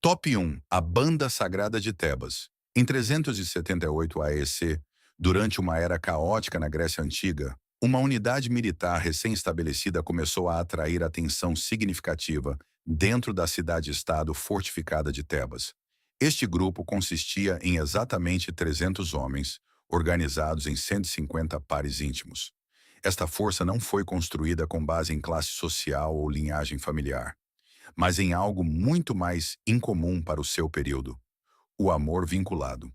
Top 1. A Banda Sagrada de Tebas. Em 378 AEC, durante uma era caótica na Grécia Antiga, uma unidade militar recém-estabelecida começou a atrair atenção significativa dentro da cidade-estado fortificada de Tebas. Este grupo consistia em exatamente 300 homens, organizados em 150 pares íntimos. Esta força não foi construída com base em classe social ou linhagem familiar, mas em algo muito mais incomum para o seu período: o amor vinculado.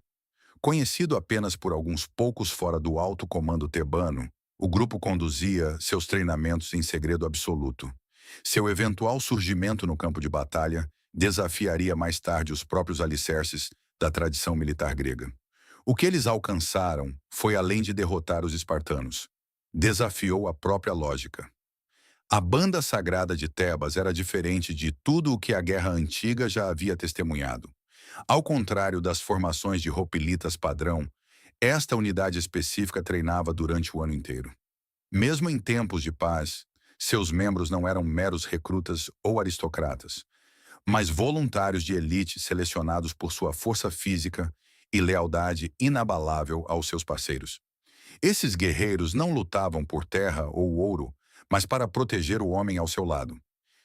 Conhecido apenas por alguns poucos fora do alto comando tebano, o grupo conduzia seus treinamentos em segredo absoluto. Seu eventual surgimento no campo de batalha desafiaria mais tarde os próprios alicerces da tradição militar grega. O que eles alcançaram foi além de derrotar os espartanos. Desafiou a própria lógica. A banda sagrada de Tebas era diferente de tudo o que a guerra antiga já havia testemunhado. Ao contrário das formações de hoplitas padrão, esta unidade específica treinava durante o ano inteiro. Mesmo em tempos de paz, seus membros não eram meros recrutas ou aristocratas, mas voluntários de elite selecionados por sua força física e lealdade inabalável aos seus parceiros. Esses guerreiros não lutavam por terra ou ouro, mas para proteger o homem ao seu lado.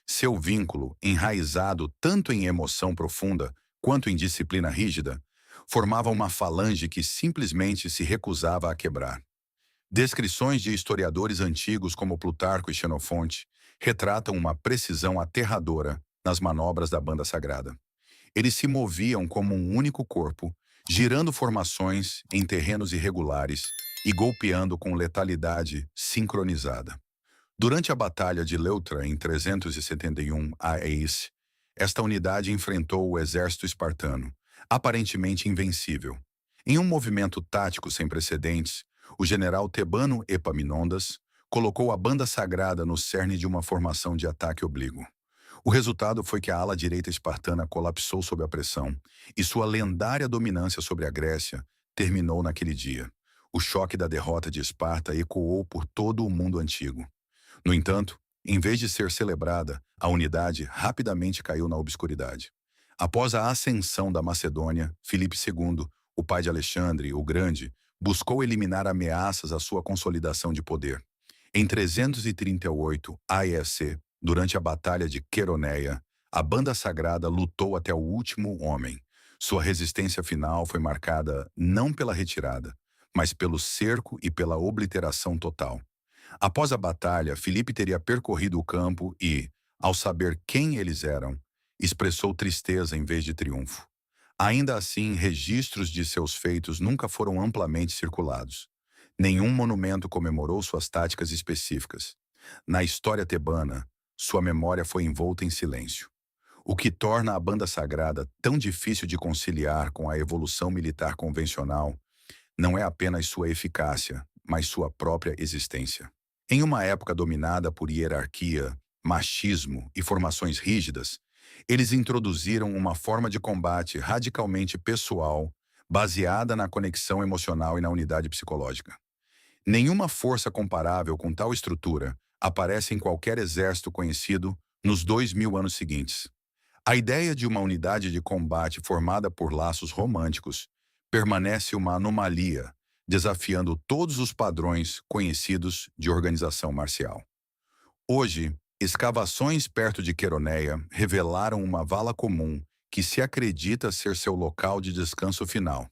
Seu vínculo, enraizado tanto em emoção profunda quanto em disciplina rígida, formava uma falange que simplesmente se recusava a quebrar. Descrições de historiadores antigos como Plutarco e Xenofonte retratam uma precisão aterradora nas manobras da banda sagrada. Eles se moviam como um único corpo, girando formações em terrenos irregulares e golpeando com letalidade sincronizada. Durante a Batalha de Leuctra, em 371 a.C., esta unidade enfrentou o exército espartano, aparentemente invencível. Em um movimento tático sem precedentes, o general tebano Epaminondas colocou a banda sagrada no cerne de uma formação de ataque oblíquo. O resultado foi que a ala direita espartana colapsou sob a pressão, e sua lendária dominância sobre a Grécia terminou naquele dia. O choque da derrota de Esparta ecoou por todo o mundo antigo. No entanto, em vez de ser celebrada, a unidade rapidamente caiu na obscuridade. Após a ascensão da Macedônia, Filipe II, o pai de Alexandre o Grande, buscou eliminar ameaças à sua consolidação de poder. Em 338 AEC, durante a Batalha de Queroneia, a banda sagrada lutou até o último homem. Sua resistência final foi marcada não pela retirada, mas pelo cerco e pela obliteração total. Após a batalha, Filipe teria percorrido o campo e, ao saber quem eles eram, expressou tristeza em vez de triunfo. Ainda assim, registros de seus feitos nunca foram amplamente circulados. Nenhum monumento comemorou suas táticas específicas. Na história tebana, sua memória foi envolta em silêncio. O que torna a banda sagrada tão difícil de conciliar com a evolução militar convencional não é apenas sua eficácia, mas sua própria existência. Em uma época dominada por hierarquia, machismo e formações rígidas, eles introduziram uma forma de combate radicalmente pessoal, baseada na conexão emocional e na unidade psicológica. Nenhuma força comparável com tal estrutura aparece em qualquer exército conhecido nos 2000 anos seguintes. A ideia de uma unidade de combate formada por laços românticos permanece uma anomalia, desafiando todos os padrões conhecidos de organização marcial. Hoje, escavações perto de Queroneia revelaram uma vala comum que se acredita ser seu local de descanso final.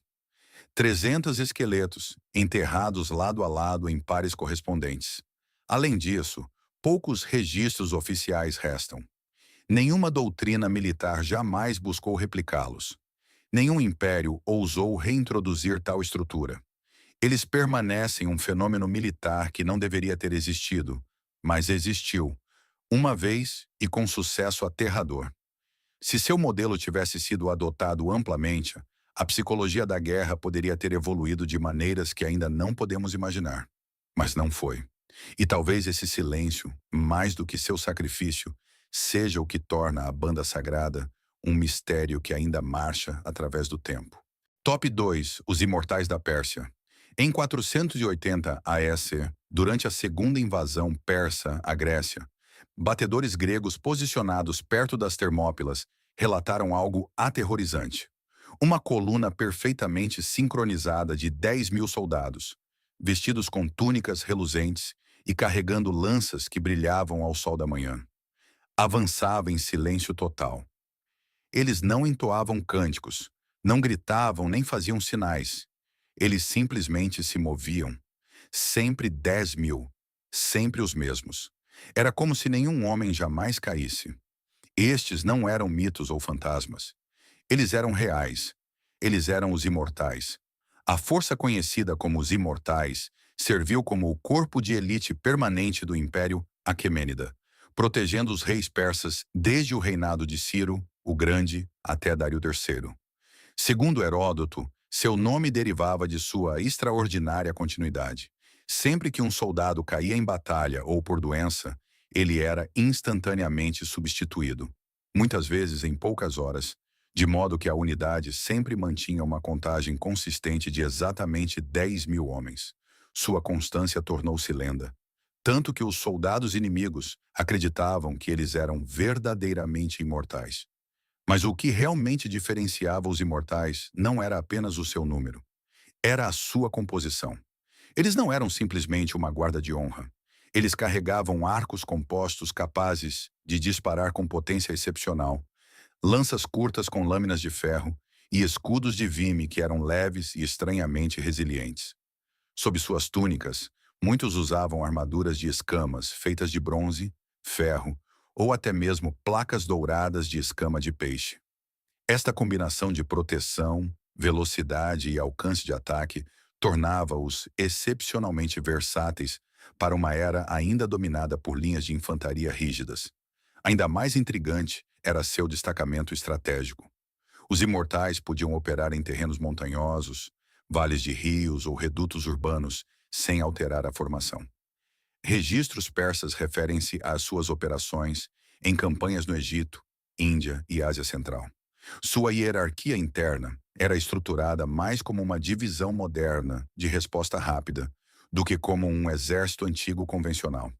300 esqueletos, enterrados lado a lado em pares correspondentes. Além disso, poucos registros oficiais restam. Nenhuma doutrina militar jamais buscou replicá-los. Nenhum império ousou reintroduzir tal estrutura. Eles permanecem um fenômeno militar que não deveria ter existido, mas existiu, uma vez e com sucesso aterrador. Se seu modelo tivesse sido adotado amplamente, a psicologia da guerra poderia ter evoluído de maneiras que ainda não podemos imaginar. Mas não foi. E talvez esse silêncio, mais do que seu sacrifício, seja o que torna a banda sagrada um mistério que ainda marcha através do tempo. Top 2. Os Imortais da Pérsia. Em 480 AEC, durante a segunda invasão persa à Grécia, batedores gregos posicionados perto das Termópilas relataram algo aterrorizante. Uma coluna perfeitamente sincronizada de 10.000 soldados, vestidos com túnicas reluzentes e carregando lanças que brilhavam ao sol da manhã. Avançava em silêncio total. Eles não entoavam cânticos, não gritavam nem faziam sinais. Eles simplesmente se moviam. Sempre 10.000, sempre os mesmos. Era como se nenhum homem jamais caísse. Estes não eram mitos ou fantasmas. Eles eram reais. Eles eram os imortais. A força conhecida como os imortais serviu como o corpo de elite permanente do Império Aquemênida, protegendo os reis persas desde o reinado de Ciro, o Grande, até Dário III. Segundo Heródoto, seu nome derivava de sua extraordinária continuidade. Sempre que um soldado caía em batalha ou por doença, ele era instantaneamente substituído, muitas vezes em poucas horas, de modo que a unidade sempre mantinha uma contagem consistente de exatamente 10.000 homens. Sua constância tornou-se lenda, tanto que os soldados inimigos acreditavam que eles eram verdadeiramente imortais. Mas o que realmente diferenciava os imortais não era apenas o seu número, era a sua composição. Eles não eram simplesmente uma guarda de honra. Eles carregavam arcos compostos capazes de disparar com potência excepcional, lanças curtas com lâminas de ferro e escudos de vime que eram leves e estranhamente resilientes. Sob suas túnicas, muitos usavam armaduras de escamas feitas de bronze, ferro ou até mesmo placas douradas de escama de peixe. Esta combinação de proteção, velocidade e alcance de ataque tornava-os excepcionalmente versáteis para uma era ainda dominada por linhas de infantaria rígidas. Ainda mais intrigante era seu destacamento estratégico. Os imortais podiam operar em terrenos montanhosos, vales de rios ou redutos urbanos, sem alterar a formação. Registros persas referem-se às suas operações em campanhas no Egito, Índia e Ásia Central. Sua hierarquia interna era estruturada mais como uma divisão moderna de resposta rápida do que como um exército antigo convencional.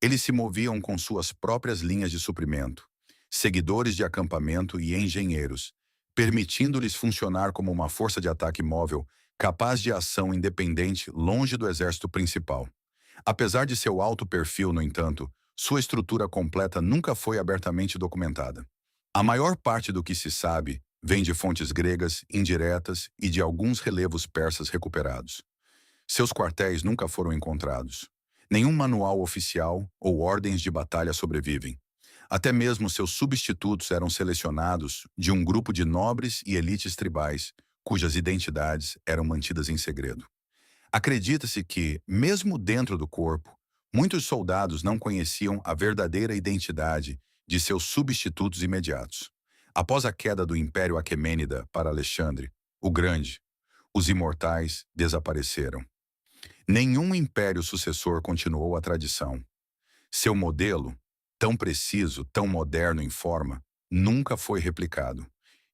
Eles se moviam com suas próprias linhas de suprimento, seguidores de acampamento e engenheiros, permitindo-lhes funcionar como uma força de ataque móvel capaz de ação independente longe do exército principal. Apesar de seu alto perfil, no entanto, sua estrutura completa nunca foi abertamente documentada. A maior parte do que se sabe vem de fontes gregas, indiretas e de alguns relevos persas recuperados. Seus quartéis nunca foram encontrados. Nenhum manual oficial ou ordens de batalha sobrevivem. Até mesmo seus substitutos eram selecionados de um grupo de nobres e elites tribais, cujas identidades eram mantidas em segredo. Acredita-se que, mesmo dentro do corpo, muitos soldados não conheciam a verdadeira identidade de seus substitutos imediatos. Após a queda do Império Aquemênida para Alexandre, o Grande, os imortais desapareceram. Nenhum império sucessor continuou a tradição. Seu modelo, tão preciso, tão moderno em forma, nunca foi replicado.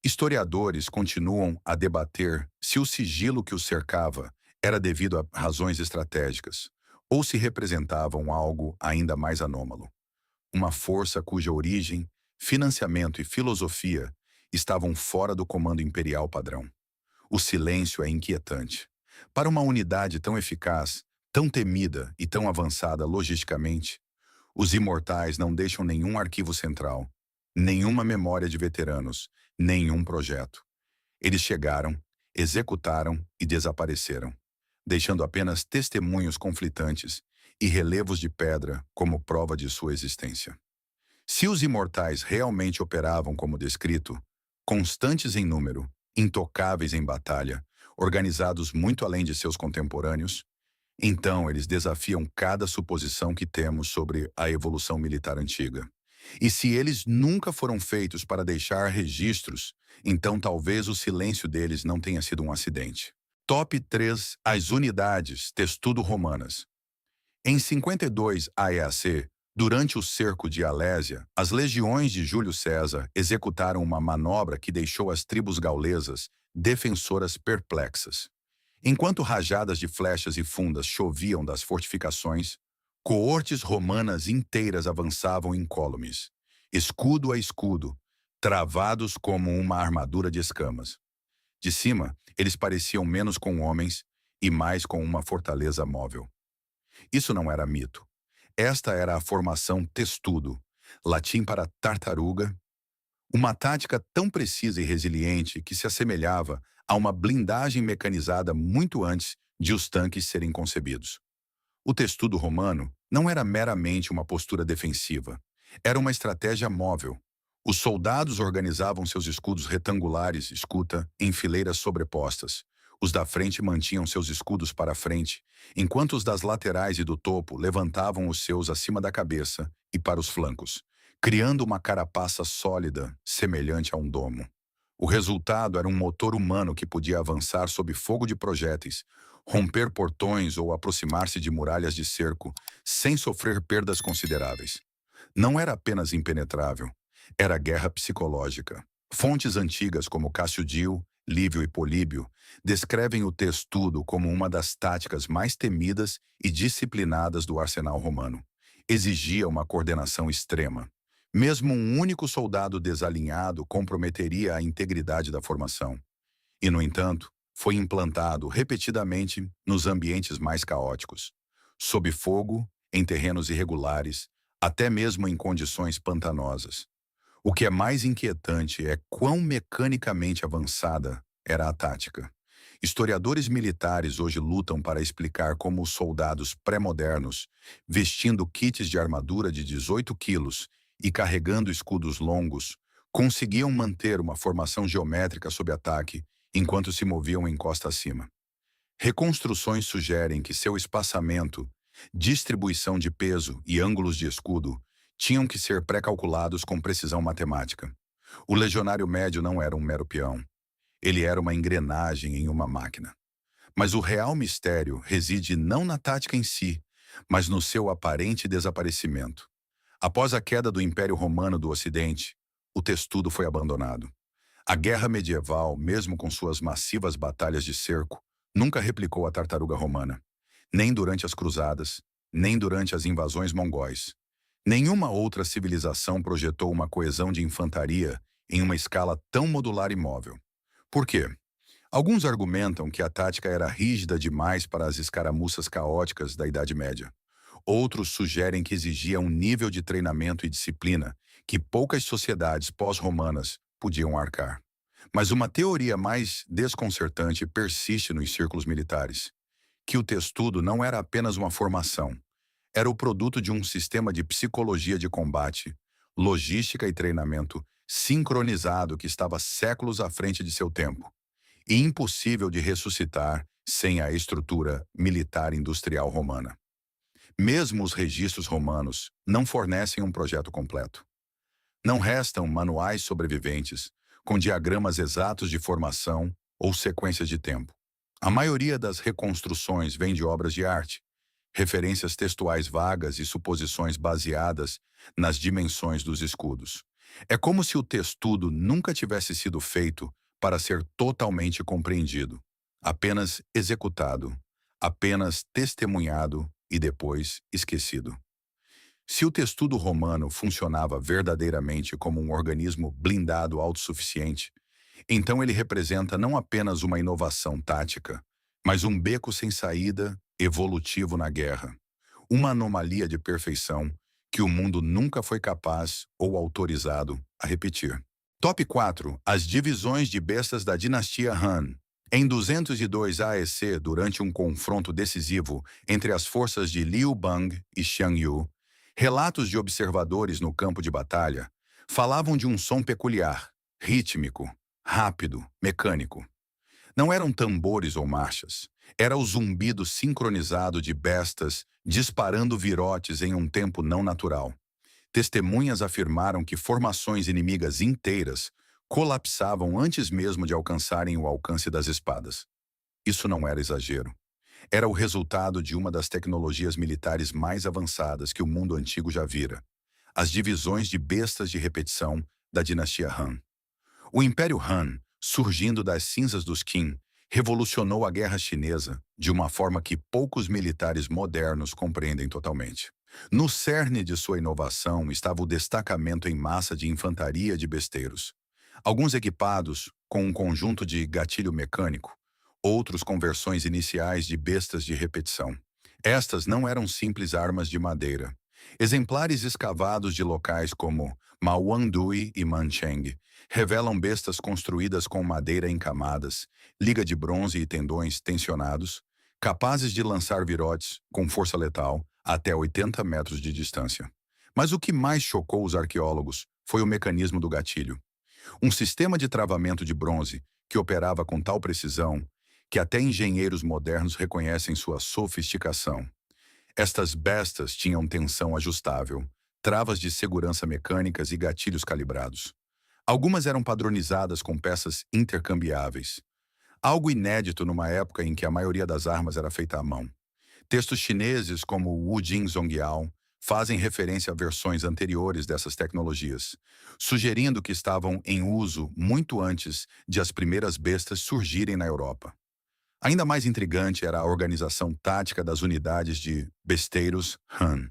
Historiadores continuam a debater se o sigilo que o cercava era devido a razões estratégicas, ou se representavam algo ainda mais anômalo. Uma força cuja origem, financiamento e filosofia estavam fora do comando imperial padrão. O silêncio é inquietante. Para uma unidade tão eficaz, tão temida e tão avançada logisticamente, os imortais não deixam nenhum arquivo central, nenhuma memória de veteranos, nenhum projeto. Eles chegaram, executaram e desapareceram, deixando apenas testemunhos conflitantes e relevos de pedra como prova de sua existência. Se os imortais realmente operavam como descrito, constantes em número, intocáveis em batalha, organizados muito além de seus contemporâneos, então eles desafiam cada suposição que temos sobre a evolução militar antiga. E se eles nunca foram feitos para deixar registros, então talvez o silêncio deles não tenha sido um acidente. Top 3. As unidades testudo-romanas. Em 52 AEAC, durante o cerco de Alésia, as legiões de Júlio César executaram uma manobra que deixou as tribos gaulesas defensoras perplexas. Enquanto rajadas de flechas e fundas choviam das fortificações, coortes romanas inteiras avançavam incólumes, escudo a escudo, travados como uma armadura de escamas. De cima, eles pareciam menos com homens e mais com uma fortaleza móvel. Isso não era mito. Esta era a formação testudo, latim para tartaruga, uma tática tão precisa e resiliente que se assemelhava a uma blindagem mecanizada muito antes de os tanques serem concebidos. O testudo romano não era meramente uma postura defensiva. Era uma estratégia móvel. Os soldados organizavam seus escudos retangulares, escuta, em fileiras sobrepostas. Os da frente mantinham seus escudos para a frente, enquanto os das laterais e do topo levantavam os seus acima da cabeça e para os flancos, criando uma carapaça sólida, semelhante a um domo. O resultado era um motor humano que podia avançar sob fogo de projéteis, romper portões ou aproximar-se de muralhas de cerco, sem sofrer perdas consideráveis. Não era apenas impenetrável, era guerra psicológica. Fontes antigas como Cássio Dio, Lívio e Políbio descrevem o testudo como uma das táticas mais temidas e disciplinadas do arsenal romano. Exigia uma coordenação extrema. Mesmo um único soldado desalinhado comprometeria a integridade da formação. E, no entanto, foi implantado repetidamente nos ambientes mais caóticos, sob fogo, em terrenos irregulares, até mesmo em condições pantanosas. O que é mais inquietante é quão mecanicamente avançada era a tática. Historiadores militares hoje lutam para explicar como os soldados pré-modernos, vestindo kits de armadura de 18 quilos e carregando escudos longos, conseguiam manter uma formação geométrica sob ataque enquanto se moviam em costa acima. Reconstruções sugerem que seu espaçamento, distribuição de peso e ângulos de escudo tinham que ser pré-calculados com precisão matemática. O legionário médio não era um mero peão. Ele era uma engrenagem em uma máquina. Mas o real mistério reside não na tática em si, mas no seu aparente desaparecimento. Após a queda do Império Romano do Ocidente, o testudo foi abandonado. A guerra medieval, mesmo com suas massivas batalhas de cerco, nunca replicou a tartaruga romana. Nem durante as cruzadas, nem durante as invasões mongóis. Nenhuma outra civilização projetou uma coesão de infantaria em uma escala tão modular e móvel. Por quê? Alguns argumentam que a tática era rígida demais para as escaramuças caóticas da Idade Média. Outros sugerem que exigia um nível de treinamento e disciplina que poucas sociedades pós-romanas podiam arcar. Mas uma teoria mais desconcertante persiste nos círculos militares, que o testudo não era apenas uma formação, era o produto de um sistema de psicologia de combate, logística e treinamento sincronizado que estava séculos à frente de seu tempo, e impossível de ressuscitar sem a estrutura militar industrial romana. Mesmo os registros romanos não fornecem um projeto completo. Não restam manuais sobreviventes, com diagramas exatos de formação ou sequências de tempo. A maioria das reconstruções vem de obras de arte, referências textuais vagas e suposições baseadas nas dimensões dos escudos. É como se o testudo nunca tivesse sido feito para ser totalmente compreendido, apenas executado, apenas testemunhado e depois esquecido. Se o testudo romano funcionava verdadeiramente como um organismo blindado autossuficiente, então ele representa não apenas uma inovação tática, mas um beco sem saída evolutivo na guerra. Uma anomalia de perfeição que o mundo nunca foi capaz ou autorizado a repetir. Top 4. As divisões de bestas da dinastia Han. Em 202 AEC, durante um confronto decisivo entre as forças de Liu Bang e Xiang Yu, relatos de observadores no campo de batalha falavam de um som peculiar, rítmico, rápido, mecânico. Não eram tambores ou marchas. Era o zumbido sincronizado de bestas disparando virotes em um tempo não natural. Testemunhas afirmaram que formações inimigas inteiras colapsavam antes mesmo de alcançarem o alcance das espadas. Isso não era exagero. Era o resultado de uma das tecnologias militares mais avançadas que o mundo antigo já vira: as divisões de bestas de repetição da dinastia Han. O Império Han, surgindo das cinzas dos Qin, revolucionou a guerra chinesa de uma forma que poucos militares modernos compreendem totalmente. No cerne de sua inovação estava o destacamento em massa de infantaria de besteiros, alguns equipados com um conjunto de gatilho mecânico, outros com versões iniciais de bestas de repetição. Estas não eram simples armas de madeira. Exemplares escavados de locais como Mawandui e Mancheng revelam bestas construídas com madeira em camadas, liga de bronze e tendões tensionados, capazes de lançar virotes com força letal até 80 metros de distância. Mas o que mais chocou os arqueólogos foi o mecanismo do gatilho. Um sistema de travamento de bronze que operava com tal precisão que até engenheiros modernos reconhecem sua sofisticação. Estas bestas tinham tensão ajustável, travas de segurança mecânicas e gatilhos calibrados. Algumas eram padronizadas com peças intercambiáveis, algo inédito numa época em que a maioria das armas era feita à mão. Textos chineses como o Wujing Zongyao fazem referência a versões anteriores dessas tecnologias, sugerindo que estavam em uso muito antes de as primeiras bestas surgirem na Europa. Ainda mais intrigante era a organização tática das unidades de besteiros Han.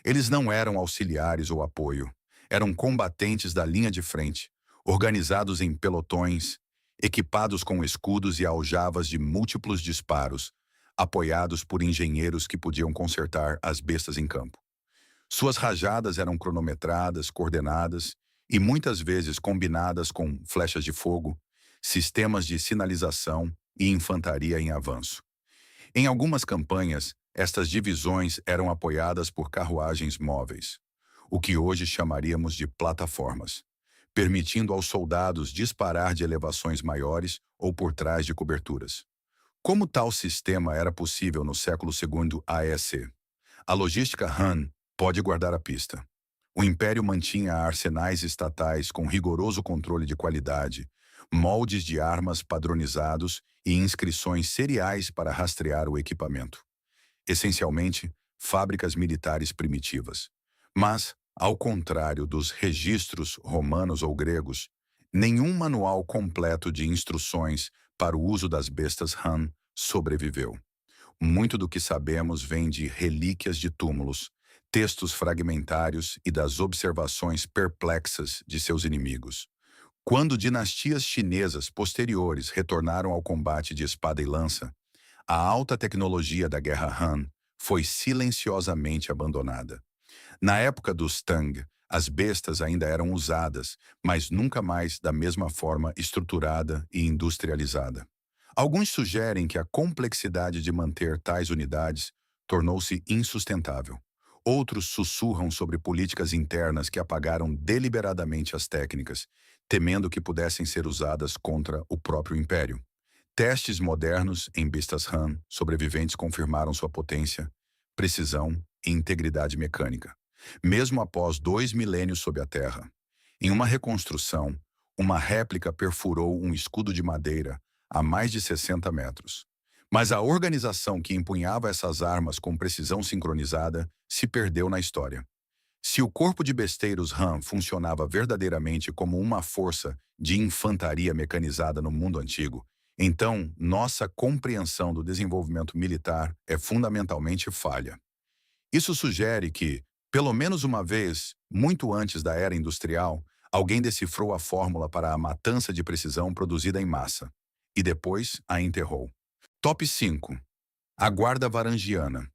Eles não eram auxiliares ou apoio, eram combatentes da linha de frente, organizados em pelotões, equipados com escudos e aljavas de múltiplos disparos, apoiados por engenheiros que podiam consertar as bestas em campo. Suas rajadas eram cronometradas, coordenadas e muitas vezes combinadas com flechas de fogo, sistemas de sinalização e infantaria em avanço. Em algumas campanhas, estas divisões eram apoiadas por carruagens móveis, o que hoje chamaríamos de plataformas, permitindo aos soldados disparar de elevações maiores ou por trás de coberturas. Como tal sistema era possível no século II AEC? A logística Han pode guardar a pista. O Império mantinha arsenais estatais com rigoroso controle de qualidade, moldes de armas padronizados e inscrições seriais para rastrear o equipamento. Essencialmente, fábricas militares primitivas. Mas, ao contrário dos registros romanos ou gregos, nenhum manual completo de instruções para o uso das bestas Han sobreviveu. Muito do que sabemos vem de relíquias de túmulos, textos fragmentários e das observações perplexas de seus inimigos. Quando dinastias chinesas posteriores retornaram ao combate de espada e lança, a alta tecnologia da guerra Han foi silenciosamente abandonada. Na época dos Tang, as bestas ainda eram usadas, mas nunca mais da mesma forma estruturada e industrializada. Alguns sugerem que a complexidade de manter tais unidades tornou-se insustentável. Outros sussurram sobre políticas internas que apagaram deliberadamente as técnicas, temendo que pudessem ser usadas contra o próprio império. Testes modernos em bestas Han sobreviventes confirmaram sua potência, precisão e integridade mecânica, mesmo após 2 milênios sob a terra. Em uma reconstrução, uma réplica perfurou um escudo de madeira a mais de 60 metros. Mas a organização que empunhava essas armas com precisão sincronizada se perdeu na história. Se o corpo de besteiros Han funcionava verdadeiramente como uma força de infantaria mecanizada no mundo antigo, então nossa compreensão do desenvolvimento militar é fundamentalmente falha. Isso sugere que, pelo menos uma vez, muito antes da era industrial, alguém decifrou a fórmula para a matança de precisão produzida em massa, e depois a enterrou. Top 5. A Guarda Varangiana.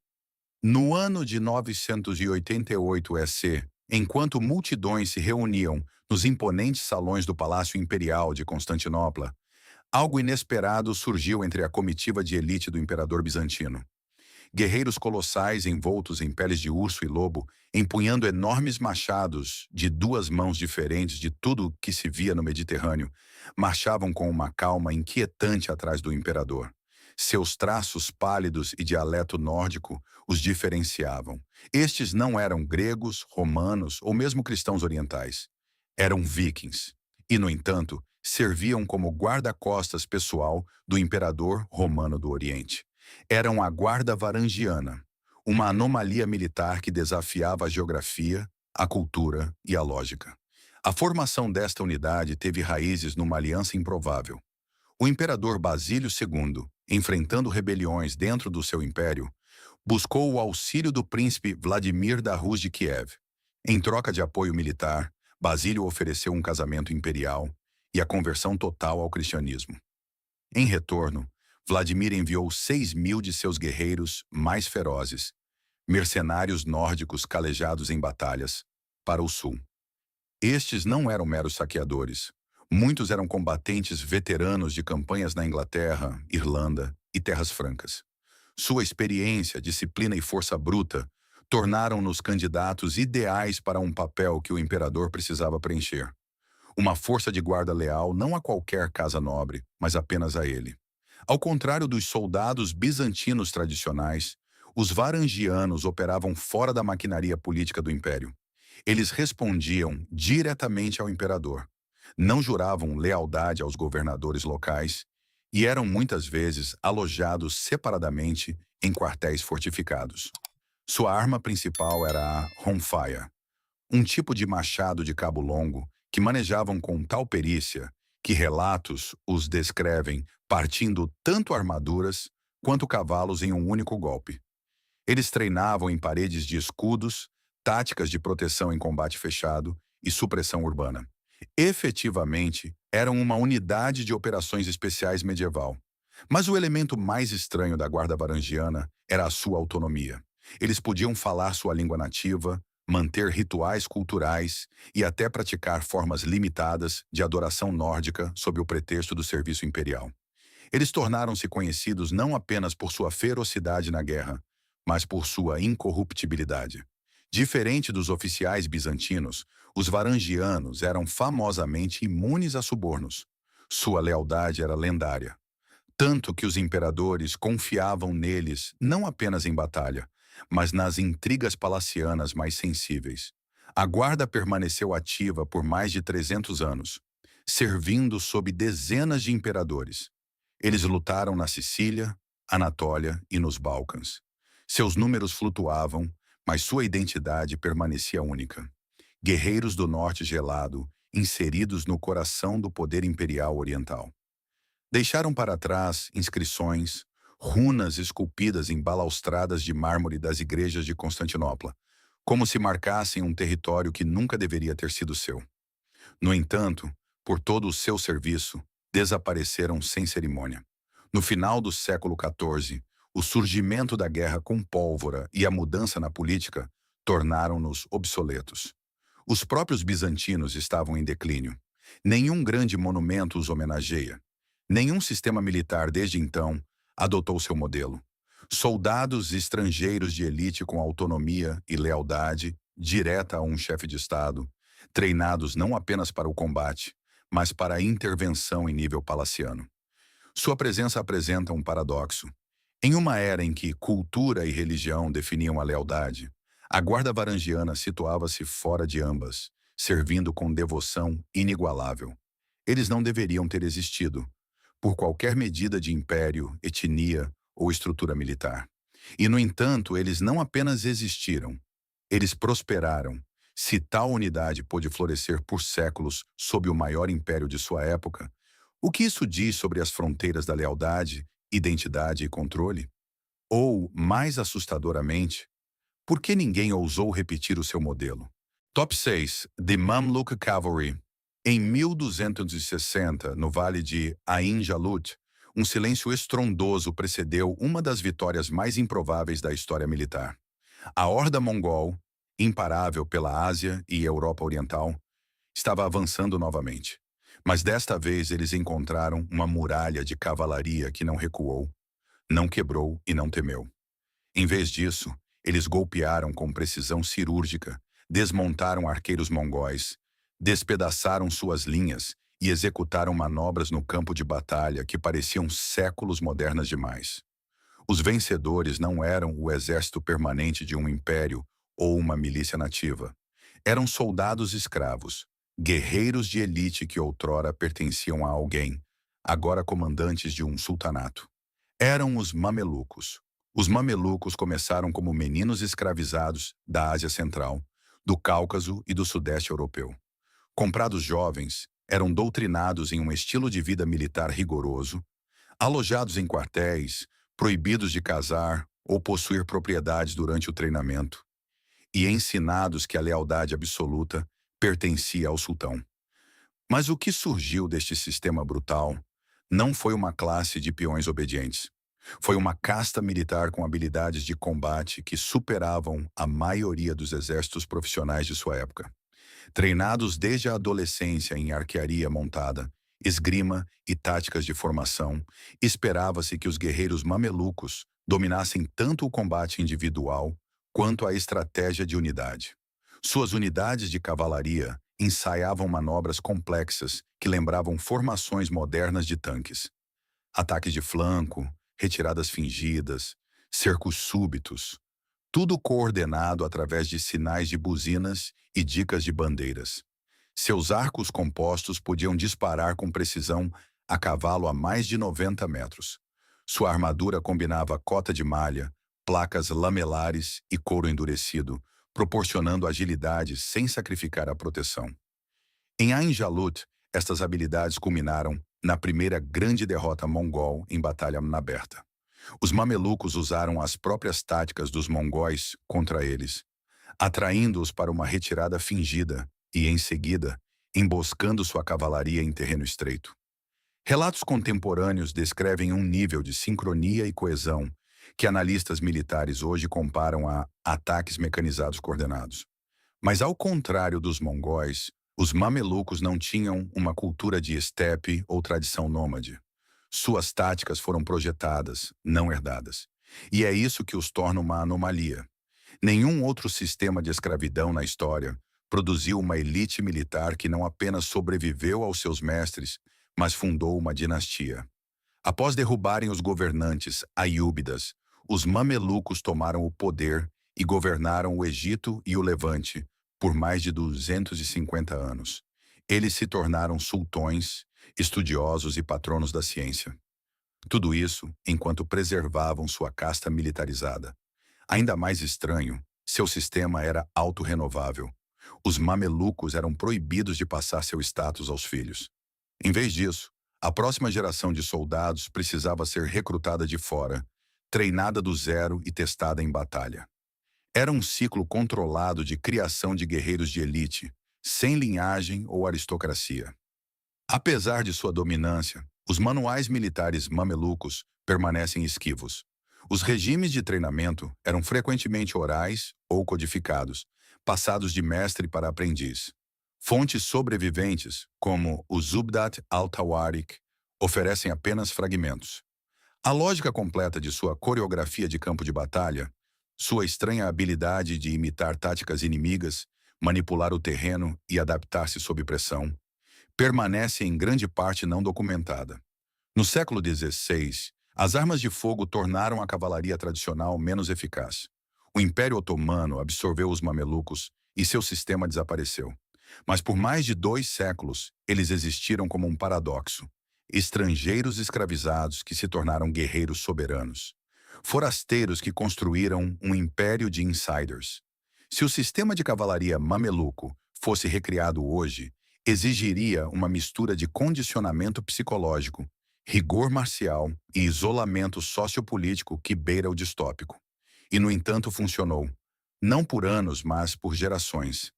No ano de 988 EC, enquanto multidões se reuniam nos imponentes salões do Palácio Imperial de Constantinopla, algo inesperado surgiu entre a comitiva de elite do imperador bizantino. Guerreiros colossais envoltos em peles de urso e lobo, empunhando enormes machados de 2 mãos diferentes de tudo que se via no Mediterrâneo, marchavam com uma calma inquietante atrás do imperador. Seus traços pálidos e dialeto nórdico os diferenciavam. Estes não eram gregos, romanos ou mesmo cristãos orientais. Eram vikings. E, no entanto, serviam como guarda-costas pessoal do imperador romano do Oriente. Eram a Guarda Varangiana, uma anomalia militar que desafiava a geografia, a cultura e a lógica. A formação desta unidade teve raízes numa aliança improvável. O imperador Basílio II, enfrentando rebeliões dentro do seu império, Buscou o auxílio do príncipe Vladimir da Rus de Kiev. Em troca de apoio militar, Basílio ofereceu um casamento imperial e a conversão total ao cristianismo. Em retorno, Vladimir enviou 6.000 de seus guerreiros mais ferozes, mercenários nórdicos calejados em batalhas, para o sul. Estes não eram meros saqueadores. Muitos eram combatentes veteranos de campanhas na Inglaterra, Irlanda e Terras Francas. Sua experiência, disciplina e força bruta tornaram-nos candidatos ideais para um papel que o imperador precisava preencher. Uma força de guarda leal não a qualquer casa nobre, mas apenas a ele. Ao contrário dos soldados bizantinos tradicionais, os varangianos operavam fora da maquinaria política do império. Eles respondiam diretamente ao imperador. Não juravam lealdade aos governadores locais e eram muitas vezes alojados separadamente em quartéis fortificados. Sua arma principal era a Honfire, um tipo de machado de cabo longo que manejavam com tal perícia que relatos os descrevem partindo tanto armaduras quanto cavalos em um único golpe. Eles treinavam em paredes de escudos, táticas de proteção em combate fechado e supressão urbana. Efetivamente, eram uma unidade de operações especiais medieval. Mas o elemento mais estranho da guarda varangiana era a sua autonomia. Eles podiam falar sua língua nativa, manter rituais culturais e até praticar formas limitadas de adoração nórdica sob o pretexto do serviço imperial. Eles tornaram-se conhecidos não apenas por sua ferocidade na guerra, mas por sua incorruptibilidade. Diferente dos oficiais bizantinos, os varangianos eram famosamente imunes a subornos. Sua lealdade era lendária, tanto que os imperadores confiavam neles não apenas em batalha, mas nas intrigas palacianas mais sensíveis. A guarda permaneceu ativa por mais de 300 anos, servindo sob dezenas de imperadores. Eles lutaram na Sicília, Anatólia e nos Balcãs. Seus números flutuavam, mas sua identidade permanecia única. Guerreiros do norte gelado, inseridos no coração do poder imperial oriental. Deixaram para trás inscrições, runas esculpidas em balaustradas de mármore das igrejas de Constantinopla, como se marcassem um território que nunca deveria ter sido seu. No entanto, por todo o seu serviço, desapareceram sem cerimônia. No final do século XIV, o surgimento da guerra com pólvora e a mudança na política tornaram-nos obsoletos. Os próprios bizantinos estavam em declínio. Nenhum grande monumento os homenageia. Nenhum sistema militar desde então adotou seu modelo. Soldados estrangeiros de elite com autonomia e lealdade direta a um chefe de Estado, treinados não apenas para o combate, mas para a intervenção em nível palaciano. Sua presença apresenta um paradoxo. Em uma era em que cultura e religião definiam a lealdade, a guarda varangiana situava-se fora de ambas, servindo com devoção inigualável. Eles não deveriam ter existido, por qualquer medida de império, etnia ou estrutura militar. E, no entanto, eles não apenas existiram, eles prosperaram. Se tal unidade pôde florescer por séculos sob o maior império de sua época, o que isso diz sobre as fronteiras da lealdade, identidade e controle? Ou, mais assustadoramente, por que ninguém ousou repetir o seu modelo? Top 6. The Mamluk Cavalry. Em 1260, no vale de Ain Jalut, um silêncio estrondoso precedeu uma das vitórias mais improváveis da história militar. A horda mongol, imparável pela Ásia e Europa Oriental, estava avançando novamente. Mas desta vez eles encontraram uma muralha de cavalaria que não recuou, não quebrou e não temeu. Em vez disso, eles golpearam com precisão cirúrgica, desmontaram arqueiros mongóis, despedaçaram suas linhas e executaram manobras no campo de batalha que pareciam séculos modernas demais. Os vencedores não eram o exército permanente de um império ou uma milícia nativa. Eram soldados escravos, guerreiros de elite que outrora pertenciam a alguém, agora comandantes de um sultanato. Eram os mamelucos. Os mamelucos começaram como meninos escravizados da Ásia Central, do Cáucaso e do Sudeste Europeu. Comprados jovens, eram doutrinados em um estilo de vida militar rigoroso, alojados em quartéis, proibidos de casar ou possuir propriedades durante o treinamento, e ensinados que a lealdade absoluta pertencia ao sultão. Mas o que surgiu deste sistema brutal não foi uma classe de peões obedientes. Foi uma casta militar com habilidades de combate que superavam a maioria dos exércitos profissionais de sua época. Treinados desde a adolescência em arquearia montada, esgrima e táticas de formação, esperava-se que os guerreiros mamelucos dominassem tanto o combate individual quanto a estratégia de unidade. Suas unidades de cavalaria ensaiavam manobras complexas que lembravam formações modernas de tanques. Ataques de flanco, retiradas fingidas, cercos súbitos, tudo coordenado através de sinais de buzinas e dicas de bandeiras. Seus arcos compostos podiam disparar com precisão a cavalo a mais de 90 metros. Sua armadura combinava cota de malha, placas lamelares e couro endurecido, proporcionando agilidade sem sacrificar a proteção. Em Ain Jalut, estas habilidades culminaram na primeira grande derrota mongol em batalha aberta. Os mamelucos usaram as próprias táticas dos mongóis contra eles, atraindo-os para uma retirada fingida e, em seguida, emboscando sua cavalaria em terreno estreito. Relatos contemporâneos descrevem um nível de sincronia e coesão que analistas militares hoje comparam a ataques mecanizados coordenados. Mas, ao contrário dos mongóis, os mamelucos não tinham uma cultura de estepe ou tradição nômade. Suas táticas foram projetadas, não herdadas. E é isso que os torna uma anomalia. Nenhum outro sistema de escravidão na história produziu uma elite militar que não apenas sobreviveu aos seus mestres, mas fundou uma dinastia. Após derrubarem os governantes aiúbidas, os mamelucos tomaram o poder e governaram o Egito e o Levante por mais de 250 anos. Eles se tornaram sultões, estudiosos e patronos da ciência. Tudo isso enquanto preservavam sua casta militarizada. Ainda mais estranho, seu sistema era autorrenovável. Os mamelucos eram proibidos de passar seu status aos filhos. Em vez disso, a próxima geração de soldados precisava ser recrutada de fora, treinada do zero e testada em batalha. Era um ciclo controlado de criação de guerreiros de elite, sem linhagem ou aristocracia. Apesar de sua dominância, os manuais militares mamelucos permanecem esquivos. Os regimes de treinamento eram frequentemente orais ou codificados, passados de mestre para aprendiz. Fontes sobreviventes, como o Zubdat al-Tawarik, oferecem apenas fragmentos. A lógica completa de sua coreografia de campo de batalha, sua estranha habilidade de imitar táticas inimigas, manipular o terreno e adaptar-se sob pressão, permanece em grande parte não documentada. No século XVI, as armas de fogo tornaram a cavalaria tradicional menos eficaz. O Império Otomano absorveu os mamelucos e seu sistema desapareceu. Mas por mais de 2 séculos, eles existiram como um paradoxo. Estrangeiros escravizados que se tornaram guerreiros soberanos. Forasteiros que construíram um império de insiders. Se o sistema de cavalaria mameluco fosse recriado hoje, exigiria uma mistura de condicionamento psicológico, rigor marcial e isolamento sociopolítico que beira o distópico. E, no entanto, funcionou. Não por anos, mas por gerações.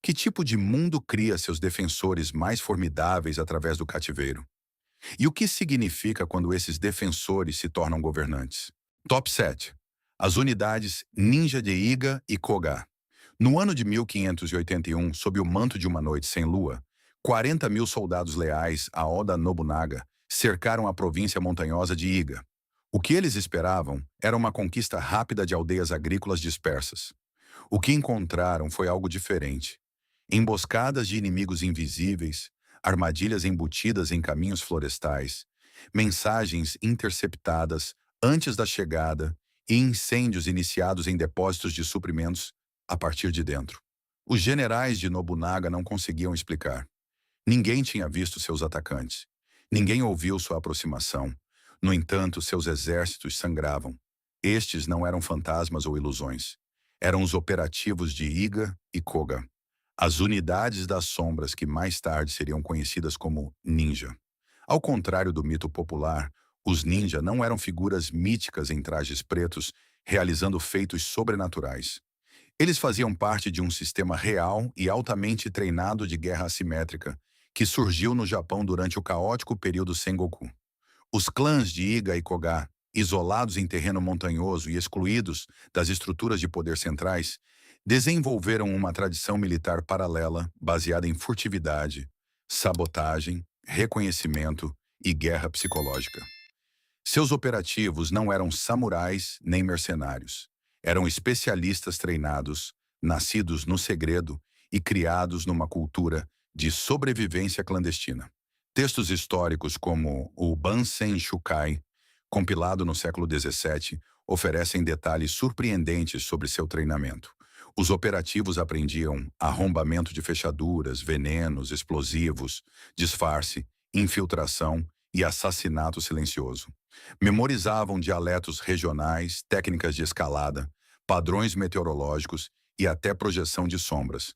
Que tipo de mundo cria seus defensores mais formidáveis através do cativeiro? E o que significa quando esses defensores se tornam governantes? Top 7. As unidades Ninja de Iga e Koga. No ano de 1581, sob o manto de uma noite sem lua, 40 mil soldados leais a Oda Nobunaga cercaram a província montanhosa de Iga. O que eles esperavam era uma conquista rápida de aldeias agrícolas dispersas. O que encontraram foi algo diferente. Emboscadas de inimigos invisíveis, armadilhas embutidas em caminhos florestais, mensagens interceptadas antes da chegada e incêndios iniciados em depósitos de suprimentos a partir de dentro. Os generais de Nobunaga não conseguiam explicar. Ninguém tinha visto seus atacantes. Ninguém ouviu sua aproximação. No entanto, seus exércitos sangravam. Estes não eram fantasmas ou ilusões. Eram os operativos de Iga e Koga. As unidades das sombras que mais tarde seriam conhecidas como ninja. Ao contrário do mito popular, os ninja não eram figuras míticas em trajes pretos realizando feitos sobrenaturais. Eles faziam parte de um sistema real e altamente treinado de guerra assimétrica que surgiu no Japão durante o caótico período Sengoku. Os clãs de Iga e Koga, isolados em terreno montanhoso e excluídos das estruturas de poder centrais, desenvolveram uma tradição militar paralela baseada em furtividade, sabotagem, reconhecimento e guerra psicológica. Seus operativos não eram samurais nem mercenários. Eram especialistas treinados, nascidos no segredo e criados numa cultura de sobrevivência clandestina. Textos históricos como o Bansen Shukai, compilado no século XVII, oferecem detalhes surpreendentes sobre seu treinamento. Os operativos aprendiam arrombamento de fechaduras, venenos, explosivos, disfarce, infiltração e assassinato silencioso. Memorizavam dialetos regionais, técnicas de escalada, padrões meteorológicos e até projeção de sombras.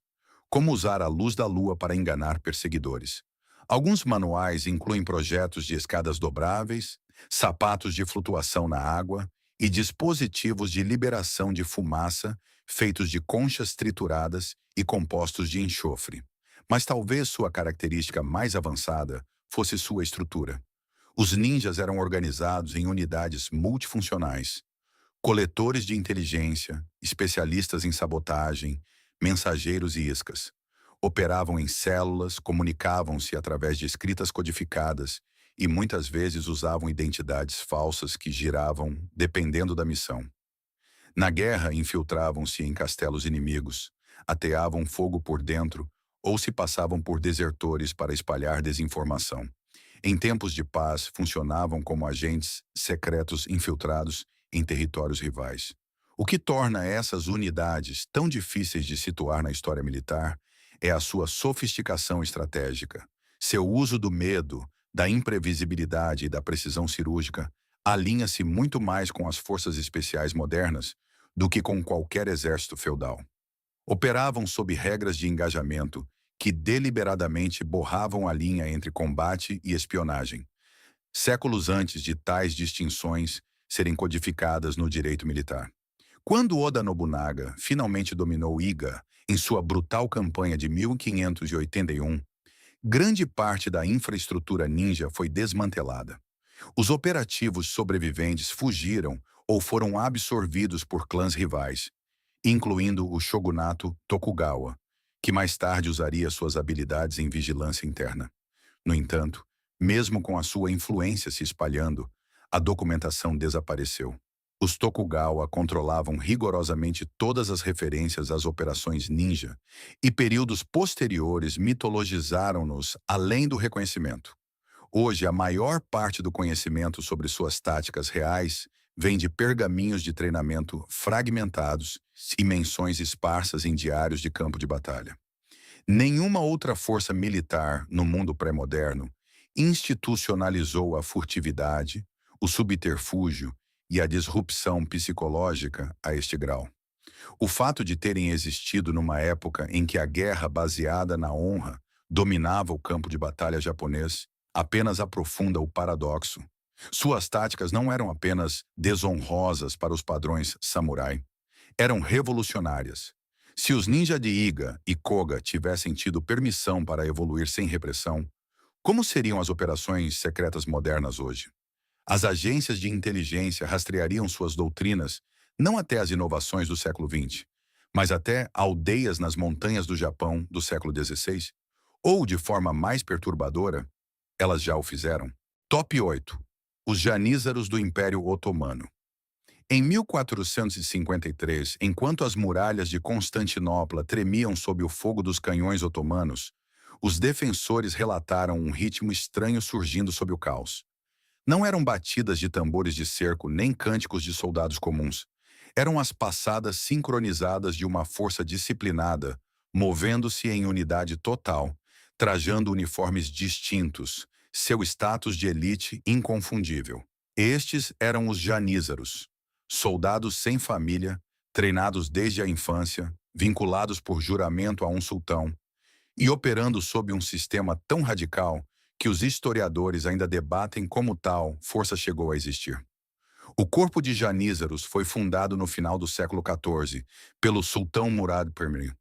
Como usar a luz da lua para enganar perseguidores. Alguns manuais incluem projetos de escadas dobráveis, sapatos de flutuação na água e dispositivos de liberação de fumaça feitos de conchas trituradas e compostos de enxofre. Mas talvez sua característica mais avançada fosse sua estrutura. Os ninjas eram organizados em unidades multifuncionais, coletores de inteligência, especialistas em sabotagem, mensageiros e iscas. Operavam em células, comunicavam-se através de escritas codificadas e muitas vezes usavam identidades falsas que giravam dependendo da missão. Na guerra, infiltravam-se em castelos inimigos, ateavam fogo por dentro ou se passavam por desertores para espalhar desinformação. Em tempos de paz, funcionavam como agentes secretos infiltrados em territórios rivais. O que torna essas unidades tão difíceis de situar na história militar é a sua sofisticação estratégica. Seu uso do medo, da imprevisibilidade e da precisão cirúrgica alinha-se muito mais com as forças especiais modernas do que com qualquer exército feudal. Operavam sob regras de engajamento que deliberadamente borravam a linha entre combate e espionagem, séculos antes de tais distinções serem codificadas no direito militar. Quando Oda Nobunaga finalmente dominou Iga em sua brutal campanha de 1581, grande parte da infraestrutura ninja foi desmantelada. Os operativos sobreviventes fugiram ou foram absorvidos por clãs rivais, incluindo o shogunato Tokugawa, que mais tarde usaria suas habilidades em vigilância interna. No entanto, mesmo com a sua influência se espalhando, a documentação desapareceu. Os Tokugawa controlavam rigorosamente todas as referências às operações ninja, e períodos posteriores mitologizaram-nos além do reconhecimento. Hoje, a maior parte do conhecimento sobre suas táticas reais vem de pergaminhos de treinamento fragmentados e menções esparsas em diários de campo de batalha. Nenhuma outra força militar no mundo pré-moderno institucionalizou a furtividade, o subterfúgio e a disrupção psicológica a este grau. O fato de terem existido numa época em que a guerra baseada na honra dominava o campo de batalha japonês apenas aprofunda o paradoxo. Suas táticas não eram apenas desonrosas para os padrões samurai, eram revolucionárias. Se os ninja de Iga e Koga tivessem tido permissão para evoluir sem repressão, como seriam as operações secretas modernas hoje? As agências de inteligência rastreariam suas doutrinas não até as inovações do século XX, mas até aldeias nas montanhas do Japão do século XVI? Ou, de forma mais perturbadora, elas já o fizeram? Top 8. Os janízaros do Império Otomano. Em 1453, enquanto as muralhas de Constantinopla tremiam sob o fogo dos canhões otomanos, os defensores relataram um ritmo estranho surgindo sob o caos. Não eram batidas de tambores de cerco nem cânticos de soldados comuns. Eram as passadas sincronizadas de uma força disciplinada, movendo-se em unidade total, trajando uniformes distintos, seu status de elite inconfundível. Estes eram os janízaros, soldados sem família, treinados desde a infância, vinculados por juramento a um sultão, e operando sob um sistema tão radical que os historiadores ainda debatem como tal força chegou a existir. O corpo de janízaros foi fundado no final do século XIV pelo sultão Murad I.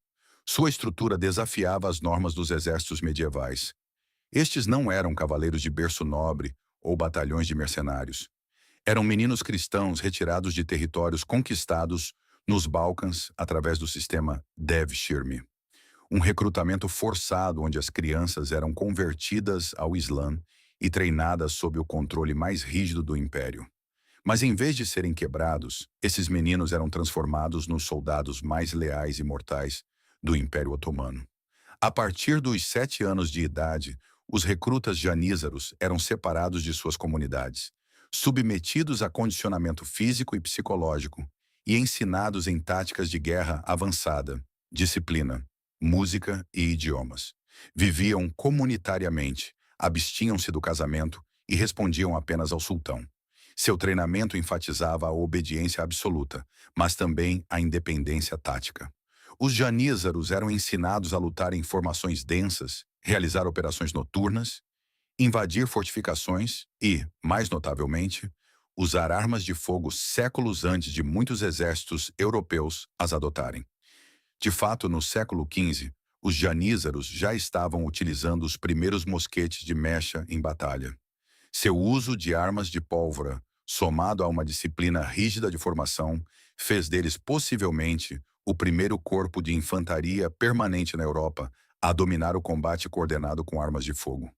Sua estrutura desafiava as normas dos exércitos medievais. Estes não eram cavaleiros de berço nobre ou batalhões de mercenários. Eram meninos cristãos retirados de territórios conquistados nos Balcãs através do sistema Devshirme, um recrutamento forçado onde as crianças eram convertidas ao Islã e treinadas sob o controle mais rígido do império. Mas em vez de serem quebrados, esses meninos eram transformados nos soldados mais leais e mortais do Império Otomano. A partir dos 7 anos de idade, os recrutas janízaros eram separados de suas comunidades, submetidos a condicionamento físico e psicológico e ensinados em táticas de guerra avançada, disciplina, música e idiomas. Viviam comunitariamente, abstinham-se do casamento e respondiam apenas ao sultão. Seu treinamento enfatizava a obediência absoluta, mas também a independência tática. Os janízaros eram ensinados a lutar em formações densas, realizar operações noturnas, invadir fortificações e, mais notavelmente, usar armas de fogo séculos antes de muitos exércitos europeus as adotarem. De fato, no século XV, os janízaros já estavam utilizando os primeiros mosquetes de mecha em batalha. Seu uso de armas de pólvora, somado a uma disciplina rígida de formação, fez deles possivelmente o primeiro corpo de infantaria permanente na Europa a dominar o combate coordenado com armas de fogo.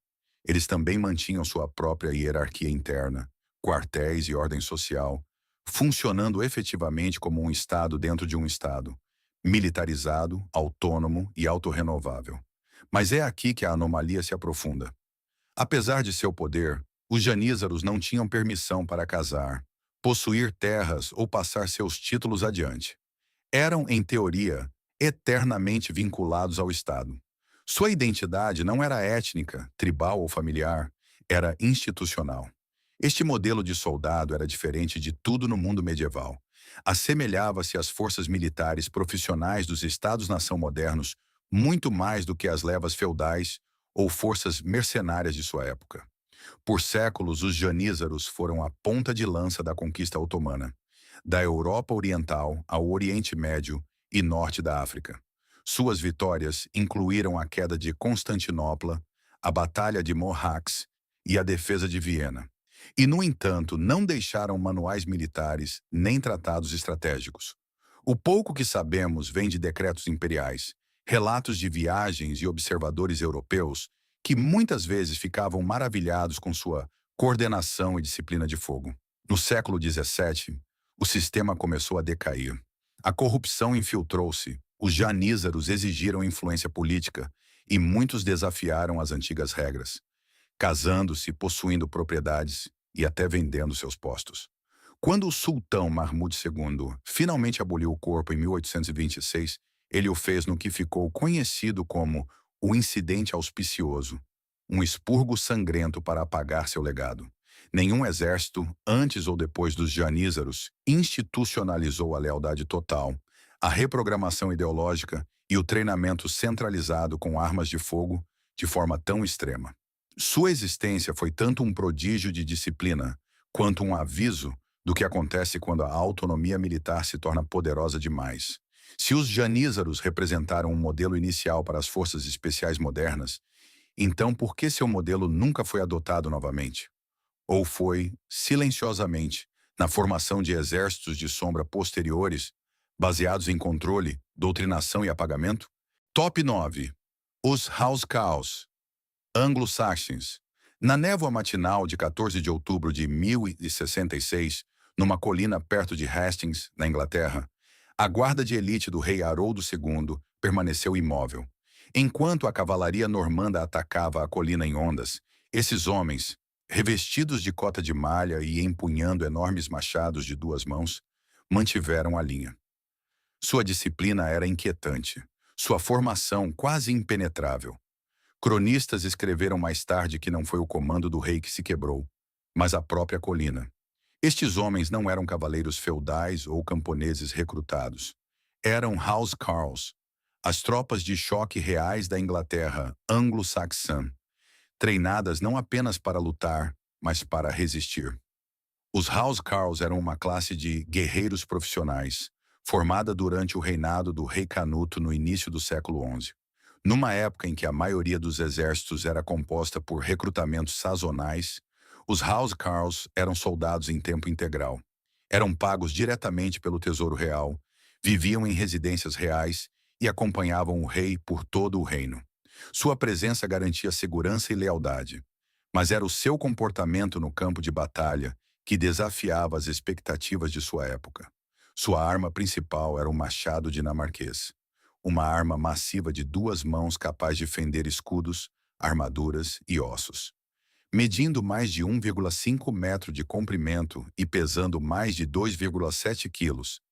Eles também mantinham sua própria hierarquia interna, quartéis e ordem social, funcionando efetivamente como um Estado dentro de um Estado, militarizado, autônomo e autorrenovável. Mas é aqui que a anomalia se aprofunda. Apesar de seu poder, os janízaros não tinham permissão para casar, possuir terras ou passar seus títulos adiante. Eram, em teoria, eternamente vinculados ao Estado. Sua identidade não era étnica, tribal ou familiar, era institucional. Este modelo de soldado era diferente de tudo no mundo medieval. Assemelhava-se às forças militares profissionais dos Estados-nação modernos muito mais do que às levas feudais ou forças mercenárias de sua época. Por séculos, os janízaros foram a ponta de lança da conquista otomana, da Europa Oriental ao Oriente Médio e norte da África. Suas vitórias incluíram a queda de Constantinopla, a Batalha de Mohacs e a defesa de Viena. E, no entanto, não deixaram manuais militares nem tratados estratégicos. O pouco que sabemos vem de decretos imperiais, relatos de viagens e observadores europeus que muitas vezes ficavam maravilhados com sua coordenação e disciplina de fogo. No século XVII, o sistema começou a decair. A corrupção infiltrou-se, os janízaros exigiram influência política e muitos desafiaram as antigas regras, casando-se, possuindo propriedades e até vendendo seus postos. Quando o sultão Mahmud II finalmente aboliu o corpo em 1826, ele o fez no que ficou conhecido como o Incidente Auspicioso, um expurgo sangrento para apagar seu legado. Nenhum exército, antes ou depois dos janízaros, institucionalizou a lealdade total, a reprogramação ideológica e o treinamento centralizado com armas de fogo de forma tão extrema. Sua existência foi tanto um prodígio de disciplina, quanto um aviso do que acontece quando a autonomia militar se torna poderosa demais. Se os janízaros representaram um modelo inicial para as forças especiais modernas, então por que seu modelo nunca foi adotado novamente? Ou foi, silenciosamente, na formação de exércitos de sombra posteriores, baseados em controle, doutrinação e apagamento? Top 9. Os Housecarls, anglo-saxons. Na névoa matinal de 14 de outubro de 1066, numa colina perto de Hastings, na Inglaterra, a guarda de elite do rei Haroldo II permaneceu imóvel. Enquanto a cavalaria normanda atacava a colina em ondas, esses homens, revestidos de cota de malha e empunhando enormes machados de 2 mãos, mantiveram a linha. Sua disciplina era inquietante, sua formação quase impenetrável. Cronistas escreveram mais tarde que não foi o comando do rei que se quebrou, mas a própria colina. Estes homens não eram cavaleiros feudais ou camponeses recrutados. Eram housecarls, as tropas de choque reais da Inglaterra anglo-saxã, treinadas não apenas para lutar, mas para resistir. Os Housecarls eram uma classe de guerreiros profissionais, formada durante o reinado do rei Canuto no início do século XI. Numa época em que a maioria dos exércitos era composta por recrutamentos sazonais, os Housecarls eram soldados em tempo integral. Eram pagos diretamente pelo Tesouro Real, viviam em residências reais e acompanhavam o rei por todo o reino. Sua presença garantia segurança e lealdade, mas era o seu comportamento no campo de batalha que desafiava as expectativas de sua época. Sua arma principal era o machado dinamarquês, uma arma massiva de duas mãos capaz de fender escudos, armaduras e ossos. Medindo mais de 1,5 metro de comprimento e pesando mais de 2,7 quilos,